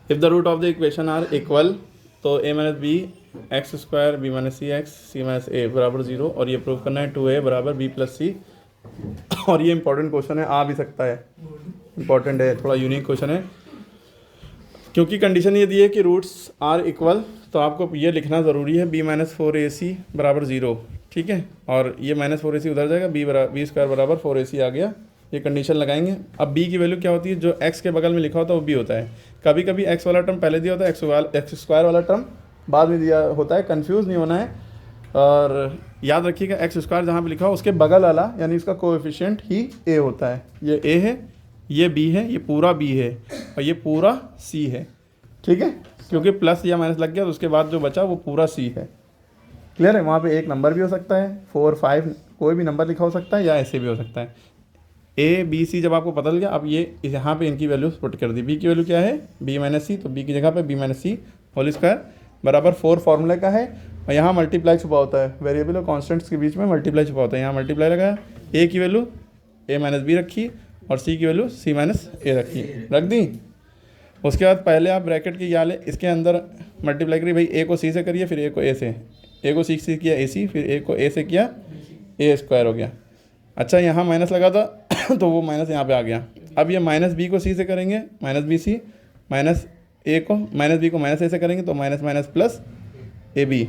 If the root of the equation are equal to A minus B X square B minus C X C minus A बराबर 0, और ये prove करना है 2a बराबर b plus सी। और ये important question है, आ भी सकता है, इंपॉर्टेंट है, थोड़ा यूनिक क्वेश्चन है, क्योंकि कंडीशन ये दी है कि रूट्स आर इक्वल, तो आपको ये लिखना ज़रूरी है b माइनस 4ac बराबर 0, ठीक है। और ये माइनस 4ac उधर जाएगा, b स्क्वायर बराबर 4ac आ गया, ये कंडीशन लगाएंगे। अब b की वैल्यू क्या होती है, जो x के बगल में लिखा होता है वो b होता है। कभी कभी x वाला टर्म पहले दिया होता है, एक्स स्क्वायर वाला टर्म बाद में दिया होता है, कंफ्यूज नहीं होना है। और याद रखिएगा एक्स स्क्वायर जहाँ पे लिखा हो उसके बगल वाला यानी इसका कोएफिशिएंट ही a होता है। ये a है, ये b है, ये पूरा b है और ये पूरा c है, ठीक है। क्योंकि प्लस या माइनस लग गया तो उसके बाद जो बचा वो पूरा c है। क्लियर है। वहाँ पे एक नंबर भी हो सकता है, 4 5 कोई भी नंबर लिखा हो सकता है, या ऐसे भी हो सकता है। a b c जब आपको पता लग गया, अब ये यहाँ पे इनकी वैल्यू पुट कर दी। b की वैल्यू क्या है, b माइनस सी, तो b की जगह पे b माइनस सी होल स्क्वायर बराबर 4 फार्मूले का है। और यहाँ मल्टीप्लाई छुपा होता है, वेरिएबल और कॉन्स्टेंट्स के बीच में मल्टीप्लाई छुपा होता है। यहाँ मल्टीप्लाई लगाया, a की वैल्यू a माइनस बी रखी और c की वैल्यू c माइनस ए रखी, रख दी। उसके बाद पहले आप ब्रैकेट की या ले, इसके अंदर मल्टीप्लाई करिए, भाई a को c से करिए, फिर a को a से, a को c से किया ac, फिर a को a से किया a स्क्वायर हो गया। अच्छा यहाँ माइनस लगा था तो वो माइनस यहाँ पे आ गया। अब ये माइनस बी को सी से करेंगे, minus B C, minus A को माइनस बी को माइनस ए से करेंगे तो minus minus plus A B,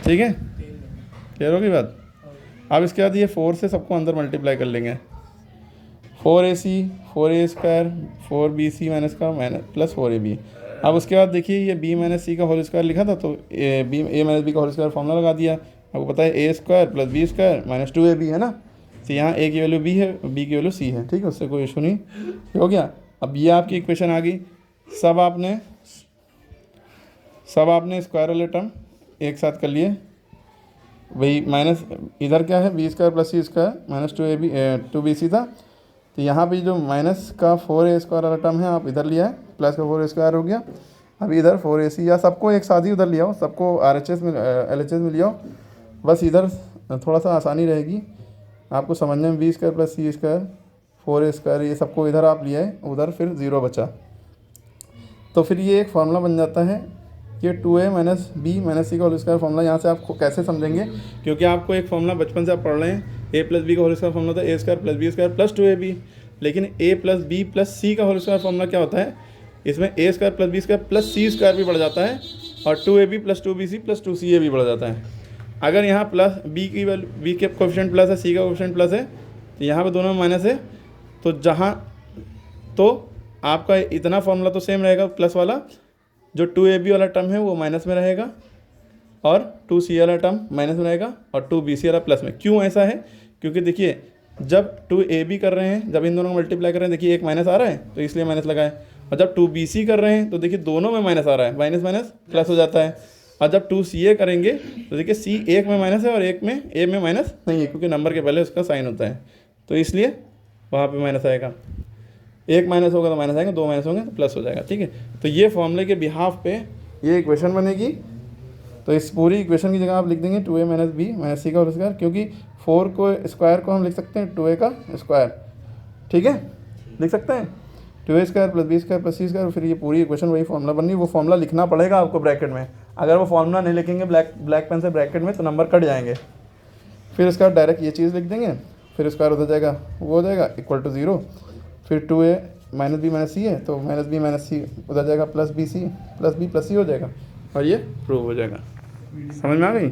ठीक है। क्लियर होगी बात। अब इसके बाद ये 4 से सबको अंदर मल्टीप्लाई कर लेंगे, 4ac 4a square 4bc minus का माइनस प्लस 4ab। अब उसके बाद देखिए ये b माइनस सी का होल स्क्वायर लिखा था तो a माइनस बी का होल स्क्वायर फॉर्मूला लगा दिया। आपको पता है a square plus B square minus 2ab है ना, तो यहाँ a की वैल्यू b है, b की वैल्यू c है, ठीक है, उससे कोई इशू नहीं। हो गया। अब ये आपकी इक्वेशन आ गई। सब आपने स्क्वायर वाले टर्म एक साथ कर लिए, वही माइनस इधर क्या है, B square plus C square minus 2bc था, तो यहाँ पे जो माइनस का 4a स्क्वायर वाला टर्म है आप इधर लिया है, प्लस का 4a स्क्वायर हो गया। अभी इधर 4ac, या सबको एक साथ ही उधर लिया हो, सबको RHS में LHS में लिया हो, बस इधर थोड़ा सा आसानी रहेगी आपको समझने में। B square plus C square 4a square ये सबको इधर आप लिए, उधर फिर 0 बचा, तो फिर ये एक फार्मूला बन जाता है, ये 2a माइनस बी माइनस सी का होल स्क्वायर फार्मूला। यहाँ से आप कैसे समझेंगे, क्योंकि आपको एक फार्मूला बचपन से आप पढ़ रहे हैं, a प्लस बी का होल स्क्वायर फार्मूला था a square plus B square plus 2ab, लेकिन a plus B plus C का होल स्क्वायर फार्मूला क्या होता है, इसमें a square plus B square plus C square भी बढ़ जाता है और 2ab plus 2bc plus 2ca भी बढ़ जाता है। अगर यहाँ प्लस b की वैल्यू, b के कोएफिशिएंट प्लस है, c का कोएफिशिएंट प्लस है, तो यहाँ पे दोनों में माइनस है, तो आपका इतना फार्मूला तो सेम रहेगा, प्लस वाला जो 2ab वाला टर्म है वो माइनस में रहेगा और 2c वाला टर्म माइनस में रहेगा और 2bc वाला प्लस में। क्यों ऐसा है, क्योंकि देखिए जब 2ab कर रहे हैं, जब इन दोनों को मल्टीप्लाई कर रहे हैं, देखिए एक माइनस आ रहा है तो इसलिए माइनस लगाए, और जब 2bc कर रहे हैं तो देखिए दोनों में माइनस आ रहा है, माइनस माइनस प्लस हो जाता है। और जब 2ca करेंगे तो देखिए c एक में माइनस है और एक में a में माइनस नहीं है, क्योंकि नंबर के पहले उसका साइन होता है, तो इसलिए वहाँ पर माइनस आएगा। एक माइनस होगा तो माइनस आएगा, दो माइनस होंगे तो प्लस हो जाएगा, ठीक है। तो ये फॉर्मूले के बिहाफ पे ये इक्वेशन बनेगी। तो इस पूरी इक्वेशन की जगह आप लिख देंगे 2a माइनस बी माइनस सी का होल स्क्वायर, क्योंकि 4 को स्क्वायर को हम लिख सकते हैं 2a का स्क्वायर, ठीक है, लिख सकते हैं 2a square plus B square plus C square. फिर ये पूरी इक्वेशन वही फॉर्मूला बनी, वो फॉर्मूला लिखना पड़ेगा आपको ब्रैकेट में। अगर वो फॉर्मूला नहीं लिखेंगे ब्लैक पेन से ब्रैकेट में तो नंबर कट जाएंगे। फिर उसका डायरेक्ट ये चीज़ लिख देंगे, फिर स्क्वायर हो जाएगा, वो हो जाएगा इक्वल टू 0। फिर 2a माइनस बी माइनस सी है तो माइनस बी माइनस सी उधर जाएगा, plus B C plus B plus C हो जाएगा और ये प्रूव हो जाएगा। समझ में आ गई।